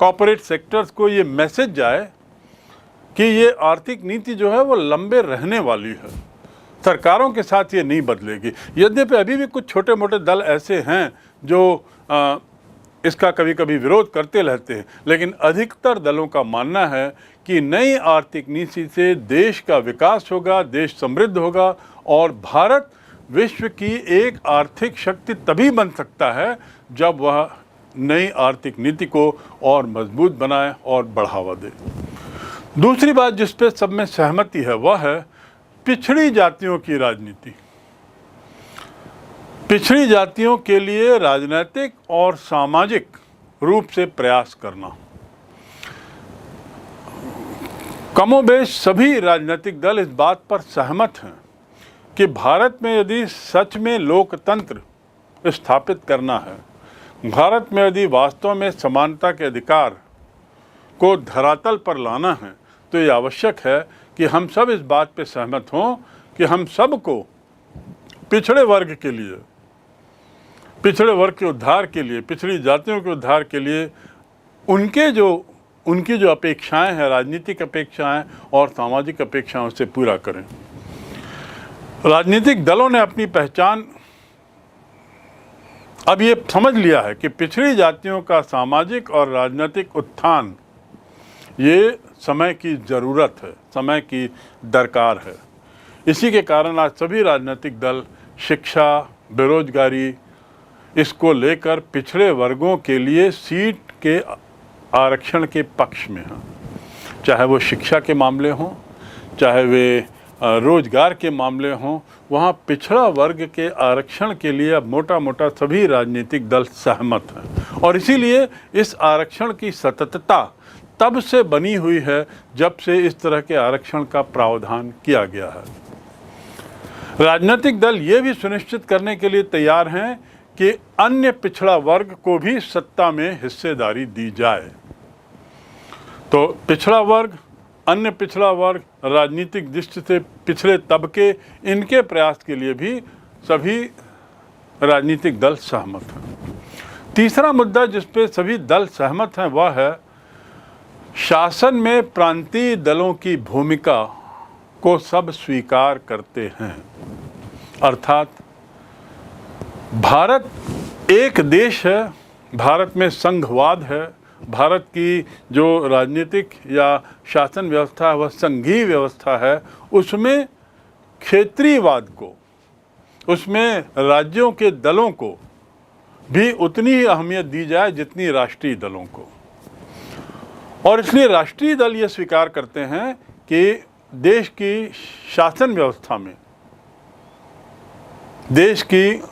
कॉर्पोरेट सेक्टर्स को ये मैसेज जाए कि ये आर्थिक नीति जो है वो लंबे रहने वाली है, सरकारों के साथ ये नहीं बदलेगी। यद्यपि अभी भी कुछ छोटे मोटे दल ऐसे हैं जो इसका कभी कभी विरोध करते रहते हैं, लेकिन अधिकतर दलों का मानना है कि नई आर्थिक नीति से देश का विकास होगा, देश समृद्ध होगा, और भारत विश्व की एक आर्थिक शक्ति तभी बन सकता है जब वह नई आर्थिक नीति को और मजबूत बनाए और बढ़ावा दे। दूसरी बात जिस पे सब में सहमति है वह है पिछड़ी जातियों की राजनीति। पिछड़ी जातियों के लिए राजनीतिक और सामाजिक रूप से प्रयास करना। कमोबेश सभी राजनीतिक दल इस बात पर सहमत हैं कि भारत में यदि सच में लोकतंत्र स्थापित करना है, भारत में यदि वास्तव में समानता के अधिकार को धरातल पर लाना है, तो ये आवश्यक है कि हम सब इस बात पे सहमत हों कि हम सबको पिछड़े वर्ग के लिए पिछड़े वर्ग के उद्धार के लिए, पिछड़ी जातियों के उद्धार के लिए उनकी जो अपेक्षाएं हैं, राजनीतिक अपेक्षाएं और सामाजिक अपेक्षाओं से पूरा करें। राजनीतिक दलों ने अपनी पहचान अब ये समझ लिया है कि पिछड़ी जातियों का सामाजिक और राजनीतिक उत्थान ये समय की ज़रूरत है, समय की दरकार है। इसी के कारण आज सभी राजनीतिक दल शिक्षा, बेरोजगारी, इसको लेकर पिछड़े वर्गों के लिए सीट के आरक्षण के पक्ष में हैं। चाहे वो शिक्षा के मामले हों, चाहे वे रोजगार के मामले हों, वहाँ पिछड़ा वर्ग के आरक्षण के लिए अब मोटा मोटा सभी राजनीतिक दल सहमत हैं। और इसीलिए इस आरक्षण की सततता तब से बनी हुई है जब से इस तरह के आरक्षण का प्रावधान किया गया है। राजनीतिक दल ये भी सुनिश्चित करने के लिए तैयार हैं कि अन्य पिछड़ा वर्ग को भी सत्ता में हिस्सेदारी दी जाए। तो पिछड़ा वर्ग, अन्य पिछड़ा वर्ग, राजनीतिक दृष्टि से पिछड़े तबके, इनके प्रयास के लिए भी सभी राजनीतिक दल सहमत हैं। तीसरा मुद्दा जिस पे सभी दल सहमत हैं वह है शासन में प्रांतीय दलों की भूमिका को सब स्वीकार करते हैं। अर्थात भारत एक देश है, भारत में संघवाद है, भारत की जो राजनीतिक या शासन व्यवस्था है वह संघीय व्यवस्था है। उसमें क्षेत्रीयवाद को, उसमें राज्यों के दलों को भी उतनी ही अहमियत दी जाए जितनी राष्ट्रीय दलों को। और इसलिए राष्ट्रीय दल ये स्वीकार करते हैं कि देश की शासन व्यवस्था में, देश की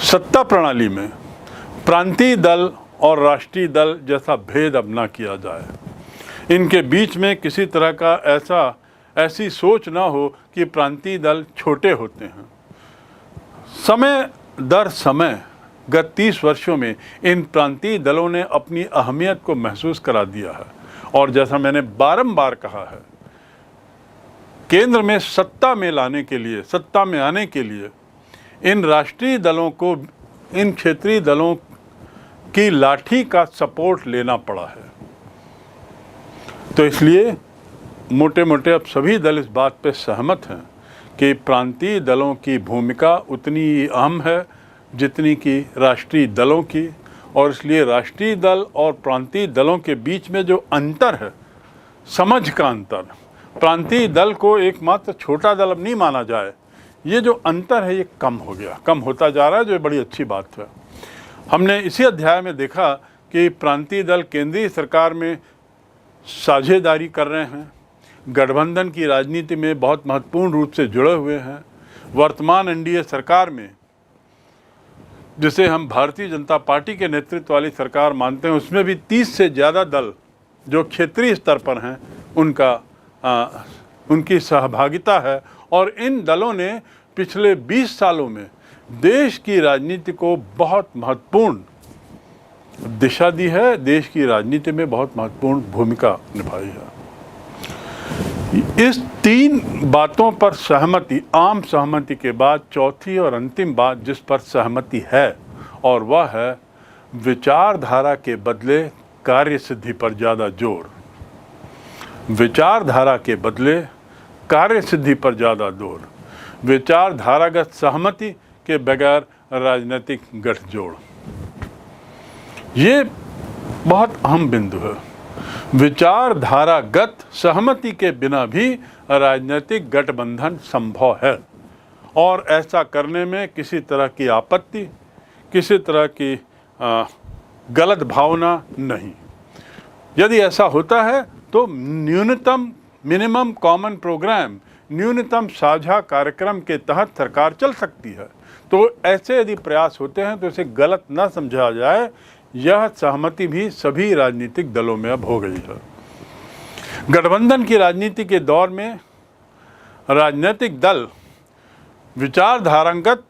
सत्ता प्रणाली में प्रांतीय दल और राष्ट्रीय दल जैसा भेद अब ना किया जाए। इनके बीच में किसी तरह का ऐसी सोच ना हो कि प्रांतीय दल छोटे होते हैं। समय दर समय गत 30 वर्षों में इन प्रांतीय दलों ने अपनी अहमियत को महसूस करा दिया है। और जैसा मैंने बारंबार कहा है, केंद्र में सत्ता में आने के लिए इन राष्ट्रीय दलों को इन क्षेत्रीय दलों की लाठी का सपोर्ट लेना पड़ा है। तो इसलिए मोटे मोटे अब सभी दल इस बात पे सहमत हैं कि प्रांतीय दलों की भूमिका उतनी ही अहम है जितनी कि राष्ट्रीय दलों की। और इसलिए राष्ट्रीय दल और प्रांतीय दलों के बीच में जो अंतर है, समझ का अंतर, प्रांतीय दल को एकमात्र छोटा दल अब नहीं माना जाए, ये जो अंतर है ये कम होता जा रहा है, जो बड़ी अच्छी बात है। हमने इसी अध्याय में देखा कि प्रांतीय दल केंद्रीय सरकार में साझेदारी कर रहे हैं, गठबंधन की राजनीति में बहुत महत्वपूर्ण रूप से जुड़े हुए हैं। वर्तमान एनडीए सरकार में, जिसे हम भारतीय जनता पार्टी के नेतृत्व वाली सरकार मानते हैं, उसमें भी 30 से ज़्यादा दल जो क्षेत्रीय स्तर पर हैं उनकी सहभागिता है। और इन दलों ने पिछले 20 सालों में देश की राजनीति को बहुत महत्वपूर्ण दिशा दी है, देश की राजनीति में बहुत महत्वपूर्ण भूमिका निभाई है। इस 3 बातों पर सहमति, आम सहमति के बाद चौथी और अंतिम बात जिस पर सहमति है, और वह है विचारधारा के बदले कार्य सिद्धि पर ज़्यादा जोर। विचारधारा के बदले कार्य सिद्धि पर ज़्यादा जोर, विचारधारागत सहमति के बगैर राजनीतिक गठजोड़। ये बहुत अहम बिंदु है। विचारधारागत सहमति के बिना भी राजनीतिक गठबंधन संभव है, और ऐसा करने में किसी तरह की आपत्ति, किसी तरह की गलत भावना नहीं। यदि ऐसा होता है तो मिनिमम कॉमन प्रोग्राम, न्यूनतम साझा कार्यक्रम के तहत सरकार चल सकती है। तो ऐसे यदि प्रयास होते हैं तो इसे गलत न समझा जाए। यह सहमति भी सभी राजनीतिक दलों में अब हो गई है। गठबंधन की राजनीति के दौर में राजनीतिक दल विचारधारागत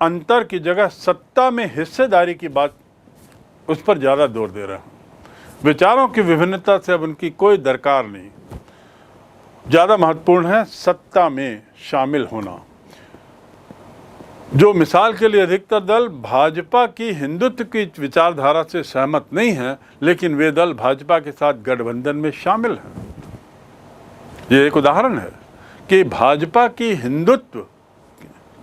अंतर की जगह सत्ता में हिस्सेदारी की बात, उस पर ज़्यादा जोर दे रहे हैं। विचारों की विभिन्नता से अब उनकी कोई दरकार नहीं, ज़्यादा महत्वपूर्ण है सत्ता में शामिल होना। जो मिसाल के लिए अधिकतर दल भाजपा की हिंदुत्व की विचारधारा से सहमत नहीं है, लेकिन वे दल भाजपा के साथ गठबंधन में शामिल हैं। ये एक उदाहरण है कि भाजपा की हिंदुत्व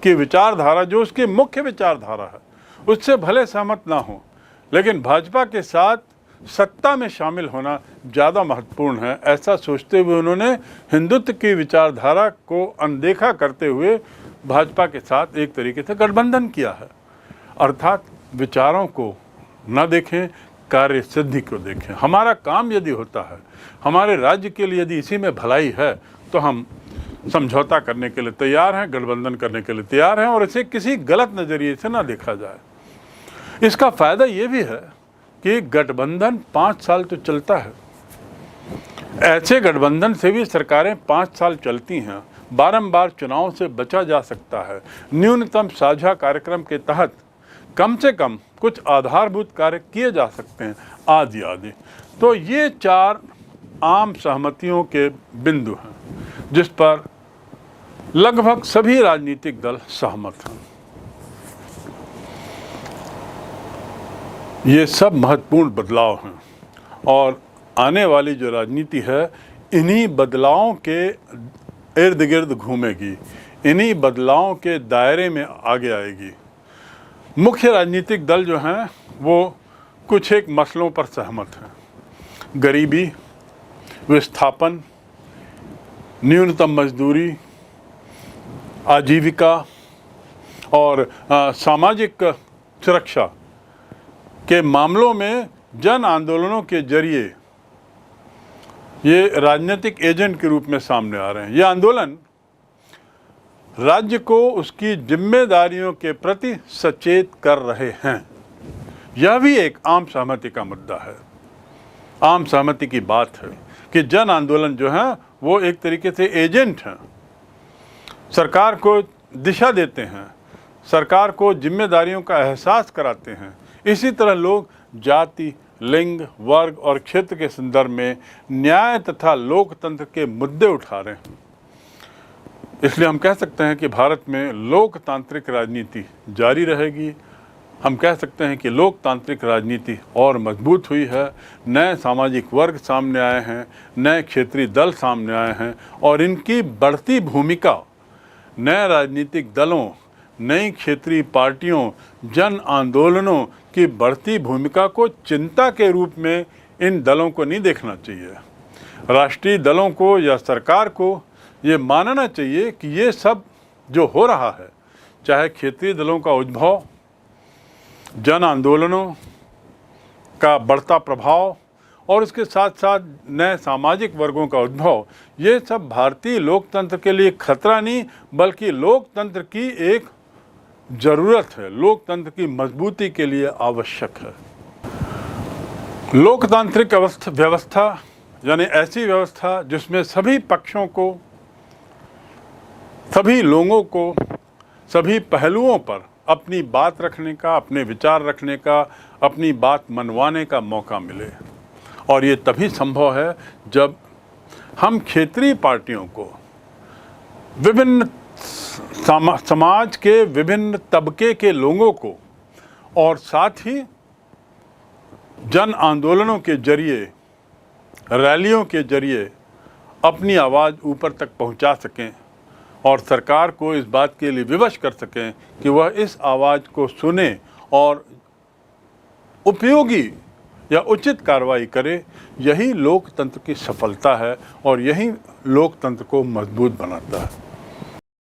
की विचारधारा, जो उसकी मुख्य विचारधारा है, उससे भले सहमत ना हो, लेकिन भाजपा के साथ सत्ता में शामिल होना ज़्यादा महत्वपूर्ण है। ऐसा सोचते हुए उन्होंने हिंदुत्व की विचारधारा को अनदेखा करते हुए भाजपा के साथ एक तरीके से गठबंधन किया है। अर्थात विचारों को न देखें, कार्य सिद्धि को देखें। हमारा काम यदि होता है, हमारे राज्य के लिए यदि इसी में भलाई है, तो हम समझौता करने के लिए तैयार हैं, गठबंधन करने के लिए तैयार हैं, और इसे किसी गलत नज़रिए से ना देखा जाए। इसका फ़ायदा ये भी है कि गठबंधन 5 साल तो चलता है। ऐसे गठबंधन से भी सरकारें 5 साल चलती हैं। बारंबार चुनाव से बचा जा सकता है। न्यूनतम साझा कार्यक्रम के तहत कम से कम कुछ आधारभूत कार्य किए जा सकते हैं, आदि आदि। तो ये 4 आम सहमतियों के बिंदु हैं जिस पर लगभग सभी राजनीतिक दल सहमत हैं। ये सब महत्वपूर्ण बदलाव हैं और आने वाली जो राजनीति है, इन्हीं बदलावों के इर्द गिर्द घूमेगी, इन्हीं बदलावों के दायरे में आगे आएगी। मुख्य राजनीतिक दल जो हैं वो कुछ एक मसलों पर सहमत हैं। गरीबी, विस्थापन, न्यूनतम मजदूरी, आजीविका और सामाजिक सुरक्षा के मामलों में जन आंदोलनों के जरिए ये राजनीतिक एजेंट के रूप में सामने आ रहे हैं। ये आंदोलन राज्य को उसकी जिम्मेदारियों के प्रति सचेत कर रहे हैं। यह भी एक आम सहमति का मुद्दा है, आम सहमति की बात है कि जन आंदोलन जो है वो एक तरीके से एजेंट हैं, सरकार को दिशा देते हैं, सरकार को जिम्मेदारियों का एहसास कराते हैं। इसी तरह लोग जाति, लिंग, वर्ग और क्षेत्र के संदर्भ में न्याय तथा लोकतंत्र के मुद्दे उठा रहे हैं। इसलिए हम कह सकते हैं कि भारत में लोकतांत्रिक राजनीति जारी रहेगी। हम कह सकते हैं कि लोकतांत्रिक राजनीति और मजबूत हुई है। नए सामाजिक वर्ग सामने आए हैं, नए क्षेत्रीय दल सामने आए हैं और इनकी बढ़ती भूमिका नए राजनीतिक दलों, नई क्षेत्रीय पार्टियों, जन आंदोलनों की बढ़ती भूमिका को चिंता के रूप में इन दलों को नहीं देखना चाहिए। राष्ट्रीय दलों को या सरकार को ये मानना चाहिए कि ये सब जो हो रहा है, चाहे क्षेत्रीय दलों का उद्भव, जन आंदोलनों का बढ़ता प्रभाव और उसके साथ साथ नए सामाजिक वर्गों का उद्भव, ये सब भारतीय लोकतंत्र के लिए खतरा नहीं बल्कि लोकतंत्र की एक ज़रूरत है, लोकतंत्र की मजबूती के लिए आवश्यक है। लोकतांत्रिक व्यवस्था यानी ऐसी व्यवस्था जिसमें सभी पक्षों को, सभी लोगों को, सभी पहलुओं पर अपनी बात रखने का, अपने विचार रखने का, अपनी बात मनवाने का मौका मिले। और ये तभी संभव है जब हम क्षेत्रीय पार्टियों को, विभिन्न समाज के विभिन्न तबके के लोगों को और साथ ही जन आंदोलनों के जरिए, रैलियों के जरिए अपनी आवाज़ ऊपर तक पहुंचा सकें और सरकार को इस बात के लिए विवश कर सकें कि वह इस आवाज़ को सुने और उपयोगी या उचित कार्रवाई करे। यही लोकतंत्र की सफलता है और यही लोकतंत्र को मजबूत बनाता है।